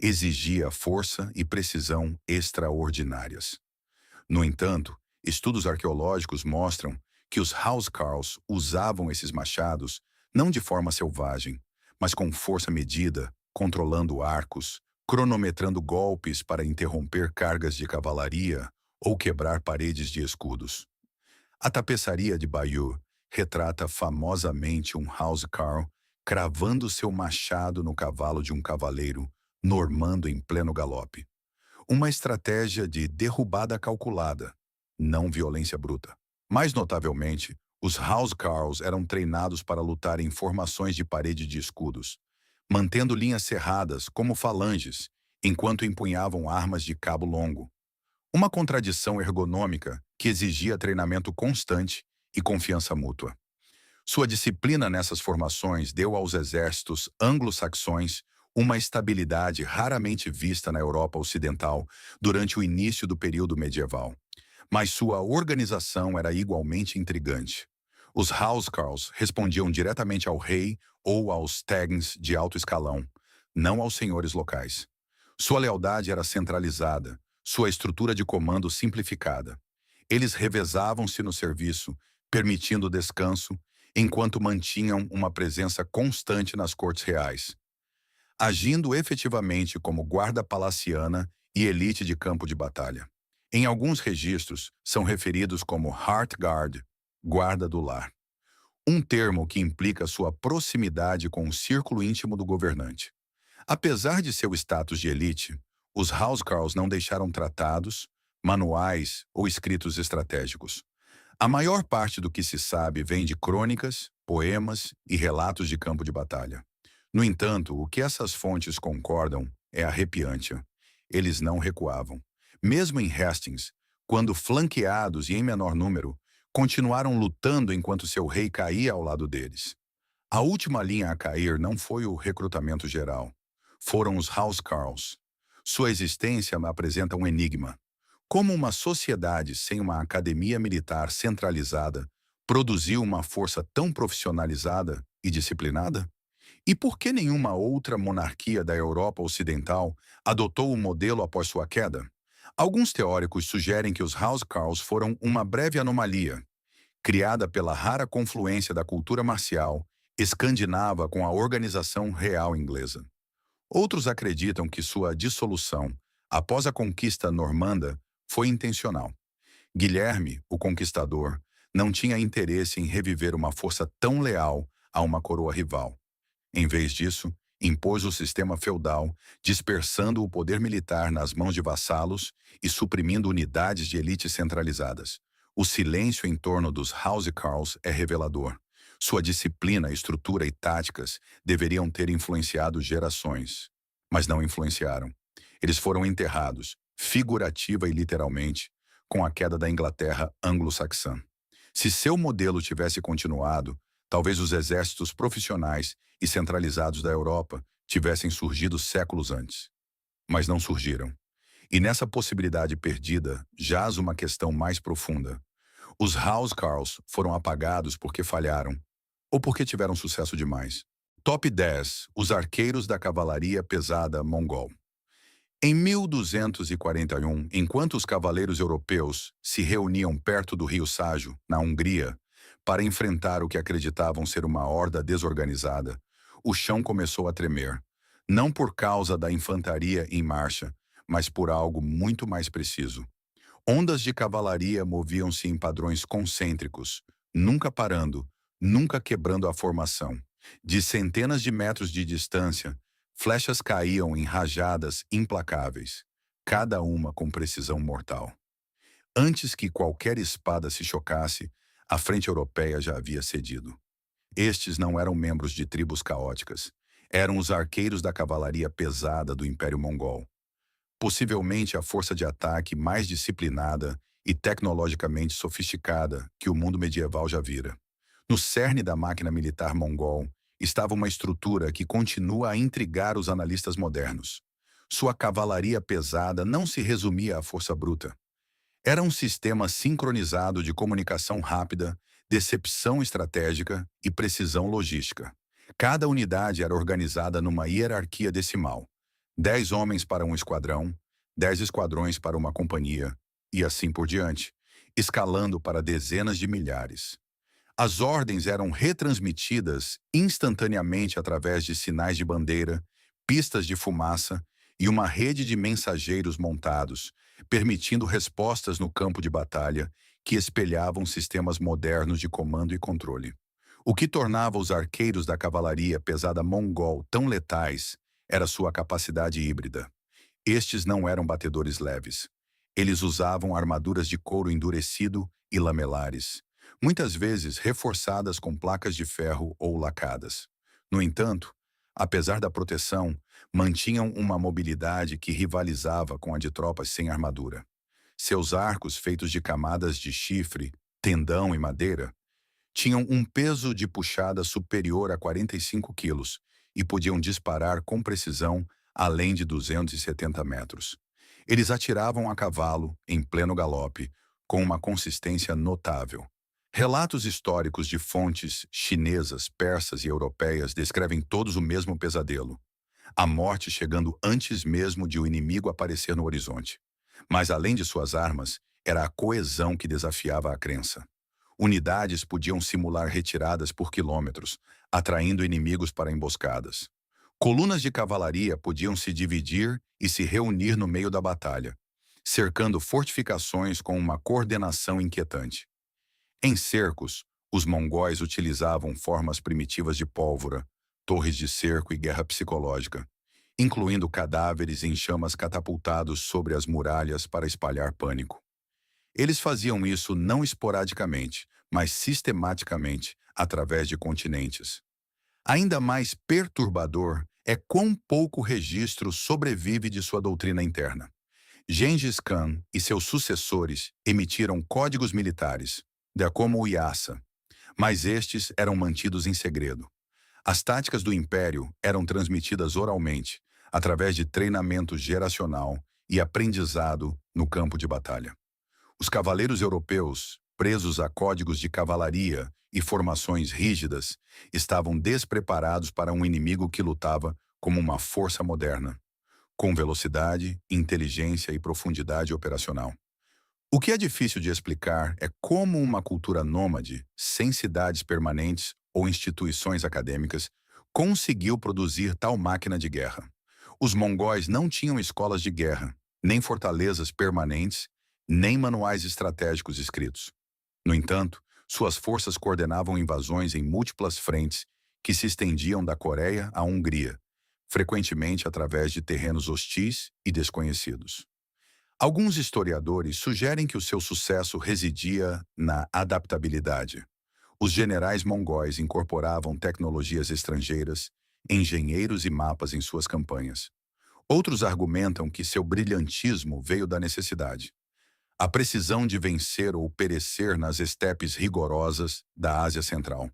exigia força e precisão extraordinárias. No entanto, estudos arqueológicos mostram que os Housecarls usavam esses machados não de forma selvagem, mas com força medida, controlando arcos, cronometrando golpes para interromper cargas de cavalaria ou quebrar paredes de escudos. A tapeçaria de Bayeux retrata famosamente um Housecarl cravando seu machado no cavalo de um cavaleiro normando em pleno galope. Uma estratégia de derrubada calculada, não violência bruta. Mais notavelmente, os Housecarls eram treinados para lutar em formações de parede de escudos, mantendo linhas cerradas como falanges, enquanto empunhavam armas de cabo longo. Uma contradição ergonômica que exigia treinamento constante e confiança mútua. Sua disciplina nessas formações deu aos exércitos anglo-saxões uma estabilidade raramente vista na Europa Ocidental durante o início do período medieval. Mas sua organização era igualmente intrigante. Os Housecarls respondiam diretamente ao rei ou aos Thegns de alto escalão, não aos senhores locais. Sua lealdade era centralizada, sua estrutura de comando simplificada. Eles revezavam-se no serviço, permitindo descanso, enquanto mantinham uma presença constante nas cortes reais, agindo efetivamente como guarda palaciana e elite de campo de batalha. Em alguns registros, são referidos como Hearth Guard, guarda do lar, um termo que implica sua proximidade com o círculo íntimo do governante. Apesar de seu status de elite, os Housecarls não deixaram tratados, manuais ou escritos estratégicos. A maior parte do que se sabe vem de crônicas, poemas e relatos de campo de batalha. No entanto, o que essas fontes concordam é arrepiante. Eles não recuavam. Mesmo em Hastings, quando flanqueados e em menor número, continuaram lutando enquanto seu rei caía ao lado deles. A última linha a cair não foi o recrutamento geral. Foram os Housecarls. Sua existência apresenta um enigma. Como uma sociedade sem uma academia militar centralizada produziu uma força tão profissionalizada e disciplinada? E por que nenhuma outra monarquia da Europa Ocidental adotou o modelo após sua queda? Alguns teóricos sugerem que os Housecarls foram uma breve anomalia, criada pela rara confluência da cultura marcial escandinava com a organização real inglesa. Outros acreditam que sua dissolução, após a conquista normanda, foi intencional. Guilherme, o Conquistador, não tinha interesse em reviver uma força tão leal a uma coroa rival. Em vez disso, impôs o sistema feudal, dispersando o poder militar nas mãos de vassalos e suprimindo unidades de elite centralizadas. O silêncio em torno dos Housecarls é revelador. Sua disciplina, estrutura e táticas deveriam ter influenciado gerações, mas não influenciaram. Eles foram enterrados, figurativa e literalmente, com a queda da Inglaterra anglo-saxã. Se seu modelo tivesse continuado, talvez os exércitos profissionais e centralizados da Europa tivessem surgido séculos antes. Mas não surgiram. E nessa possibilidade perdida jaz uma questão mais profunda. Os Housecarls foram apagados porque falharam, ou porque tiveram sucesso demais. Top 10. Os arqueiros da cavalaria pesada mongol. Em 1241, enquanto os cavaleiros europeus se reuniam perto do rio Ságio, na Hungria, para enfrentar o que acreditavam ser uma horda desorganizada, o chão começou a tremer, não por causa da infantaria em marcha, mas por algo muito mais preciso. Ondas de cavalaria moviam-se em padrões concêntricos, nunca parando, nunca quebrando a formação. De centenas de metros de distância, flechas caíam em rajadas implacáveis, cada uma com precisão mortal. Antes que qualquer espada se chocasse, a frente europeia já havia cedido. Estes não eram membros de tribos caóticas. Eram os arqueiros da cavalaria pesada do Império Mongol. Possivelmente a força de ataque mais disciplinada e tecnologicamente sofisticada que o mundo medieval já vira. No cerne da máquina militar mongol estava uma estrutura que continua a intrigar os analistas modernos. Sua cavalaria pesada não se resumia à força bruta. Era um sistema sincronizado de comunicação rápida, decepção estratégica e precisão logística. Cada unidade era organizada numa hierarquia decimal. 10 homens para um esquadrão, 10 esquadrões para uma companhia, e assim por diante, escalando para dezenas de milhares. As ordens eram retransmitidas instantaneamente através de sinais de bandeira, pistas de fumaça e uma rede de mensageiros montados, permitindo respostas no campo de batalha que espelhavam sistemas modernos de comando e controle. O que tornava os arqueiros da cavalaria pesada mongol tão letais era sua capacidade híbrida. Estes não eram batedores leves. Eles usavam armaduras de couro endurecido e lamelares, muitas vezes reforçadas com placas de ferro ou lacadas. No entanto, apesar da proteção, mantinham uma mobilidade que rivalizava com a de tropas sem armadura. Seus arcos, feitos de camadas de chifre, tendão e madeira, tinham um peso de puxada superior a 45 quilos e podiam disparar com precisão além de 270 metros. Eles atiravam a cavalo, em pleno galope, com uma consistência notável. Relatos históricos de fontes chinesas, persas e europeias descrevem todos o mesmo pesadelo. A morte chegando antes mesmo de o inimigo aparecer no horizonte. Mas além de suas armas, era a coesão que desafiava a crença. Unidades podiam simular retiradas por quilômetros, atraindo inimigos para emboscadas. Colunas de cavalaria podiam se dividir e se reunir no meio da batalha, cercando fortificações com uma coordenação inquietante. Em cercos, os mongóis utilizavam formas primitivas de pólvora, torres de cerco e guerra psicológica, incluindo cadáveres em chamas catapultados sobre as muralhas para espalhar pânico. Eles faziam isso não esporadicamente, mas sistematicamente, através de continentes. Ainda mais perturbador é quão pouco registro sobrevive de sua doutrina interna. Gengis Khan e seus sucessores emitiram códigos militares, como o Yasa, mas estes eram mantidos em segredo. As táticas do império eram transmitidas oralmente, através de treinamento geracional e aprendizado no campo de batalha. Os cavaleiros europeus, presos a códigos de cavalaria e formações rígidas, estavam despreparados para um inimigo que lutava como uma força moderna, com velocidade, inteligência e profundidade operacional. O que é difícil de explicar é como uma cultura nômade, sem cidades permanentes ou instituições acadêmicas, conseguiu produzir tal máquina de guerra. Os mongóis não tinham escolas de guerra, nem fortalezas permanentes, nem manuais estratégicos escritos. No entanto, suas forças coordenavam invasões em múltiplas frentes que se estendiam da Coreia à Hungria, frequentemente através de terrenos hostis e desconhecidos. Alguns historiadores sugerem que o seu sucesso residia na adaptabilidade. Os generais mongóis incorporavam tecnologias estrangeiras, engenheiros e mapas em suas campanhas. Outros argumentam que seu brilhantismo veio da necessidade. A precisão de vencer ou perecer nas estepes rigorosas da Ásia Central.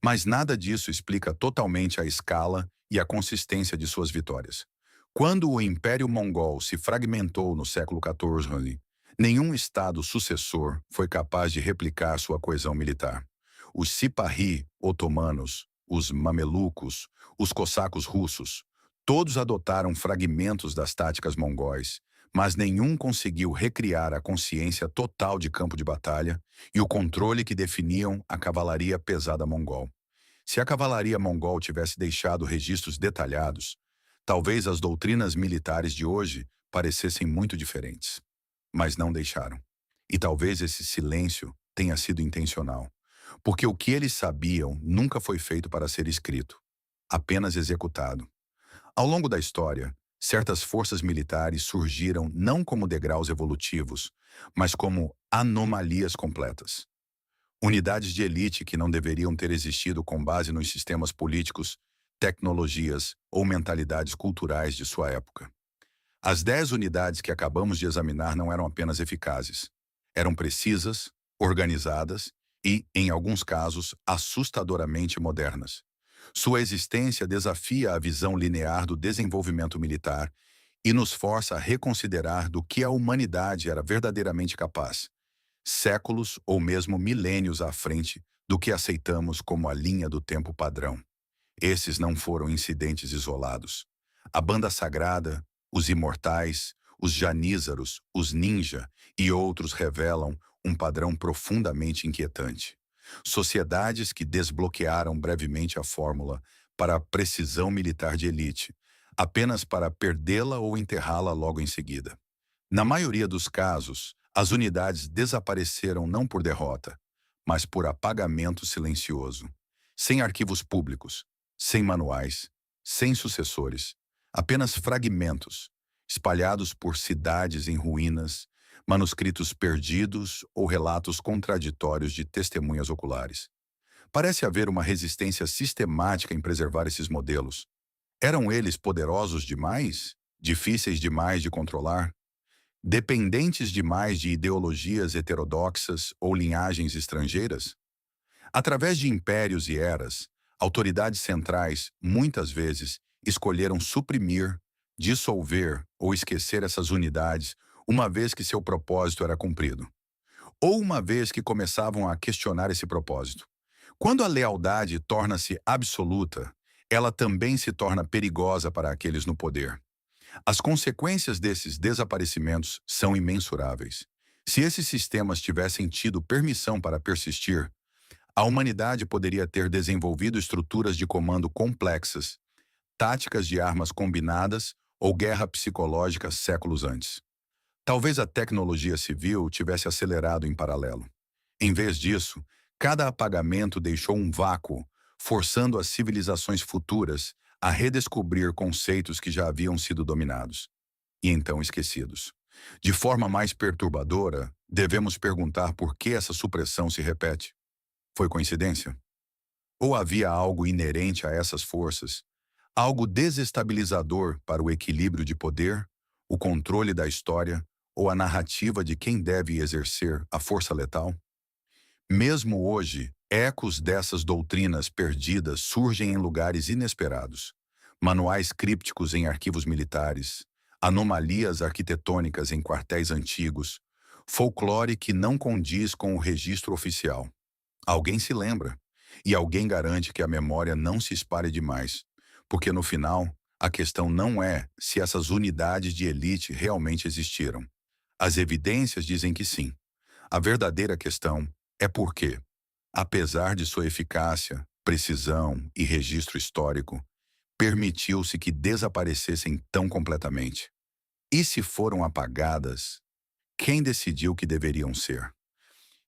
Mas nada disso explica totalmente a escala e a consistência de suas vitórias. Quando o Império Mongol se fragmentou no século XIV, nenhum estado sucessor foi capaz de replicar sua coesão militar. Os Sipahi otomanos, os mamelucos, os cossacos russos, todos adotaram fragmentos das táticas mongóis, mas nenhum conseguiu recriar a consciência total de campo de batalha e o controle que definiam a cavalaria pesada mongol. Se a cavalaria mongol tivesse deixado registros detalhados, talvez as doutrinas militares de hoje parecessem muito diferentes. Mas não deixaram. E talvez esse silêncio tenha sido intencional. porque o que eles sabiam nunca foi feito para ser escrito, apenas executado. Ao longo da história, certas forças militares surgiram não como degraus evolutivos, mas como anomalias completas. Unidades de elite que não deveriam ter existido com base nos sistemas políticos, tecnologias ou mentalidades culturais de sua época. As 10 unidades que acabamos de examinar não eram apenas eficazes. Eram precisas, organizadas e, em alguns casos, assustadoramente modernas. Sua existência desafia a visão linear do desenvolvimento militar e nos força a reconsiderar do que a humanidade era verdadeiramente capaz, séculos ou mesmo milênios à frente do que aceitamos como a linha do tempo padrão. Esses não foram incidentes isolados. A Banda Sagrada, os Imortais, os Janízaros, os Ninja e outros revelam um padrão profundamente inquietante. Sociedades que desbloquearam brevemente a fórmula para a precisão militar de elite, apenas para perdê-la ou enterrá-la logo em seguida. Na maioria dos casos, as unidades desapareceram não por derrota, mas por apagamento silencioso, sem arquivos públicos, sem manuais, sem sucessores, apenas fragmentos, espalhados por cidades em ruínas, manuscritos perdidos ou relatos contraditórios de testemunhas oculares. Parece haver uma resistência sistemática em preservar esses modelos. Eram eles poderosos demais? Difíceis demais de controlar? Dependentes demais de ideologias heterodoxas ou linhagens estrangeiras? Através de impérios e eras, autoridades centrais, muitas vezes, escolheram suprimir, dissolver ou esquecer essas unidades uma vez que seu propósito era cumprido, ou uma vez que começavam a questionar esse propósito. Quando a lealdade torna-se absoluta, ela também se torna perigosa para aqueles no poder. As consequências desses desaparecimentos são imensuráveis. Se esses sistemas tivessem tido permissão para persistir, a humanidade poderia ter desenvolvido estruturas de comando complexas, táticas de armas combinadas ou guerra psicológica séculos antes. Talvez a tecnologia civil tivesse acelerado em paralelo. Em vez disso, cada apagamento deixou um vácuo, forçando as civilizações futuras a redescobrir conceitos que já haviam sido dominados e então esquecidos. De forma mais perturbadora, devemos perguntar por que essa supressão se repete. Foi coincidência? Ou havia algo inerente a essas forças, algo desestabilizador para o equilíbrio de poder, o controle da história ou a narrativa de quem deve exercer a força letal? Mesmo hoje, ecos dessas doutrinas perdidas surgem em lugares inesperados. Manuais crípticos em arquivos militares, anomalias arquitetônicas em quartéis antigos, folclore que não condiz com o registro oficial. Alguém se lembra, e alguém garante que a memória não se espalhe demais, porque no final, a questão não é se essas unidades de elite realmente existiram. As evidências dizem que sim. A verdadeira questão é por quê, apesar de sua eficácia, precisão e registro histórico, permitiu-se que desaparecessem tão completamente. E se foram apagadas, quem decidiu que deveriam ser?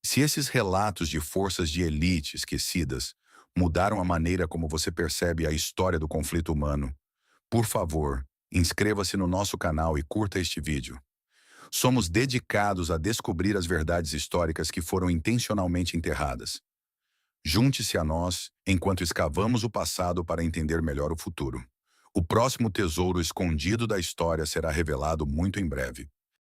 Se esses relatos de forças de elite esquecidas mudaram a maneira como você percebe a história do conflito humano, por favor, inscreva-se no nosso canal e curta este vídeo. Somos dedicados a descobrir as verdades históricas que foram intencionalmente enterradas. Junte-se a nós enquanto escavamos o passado para entender melhor o futuro. O próximo tesouro escondido da história será revelado muito em breve.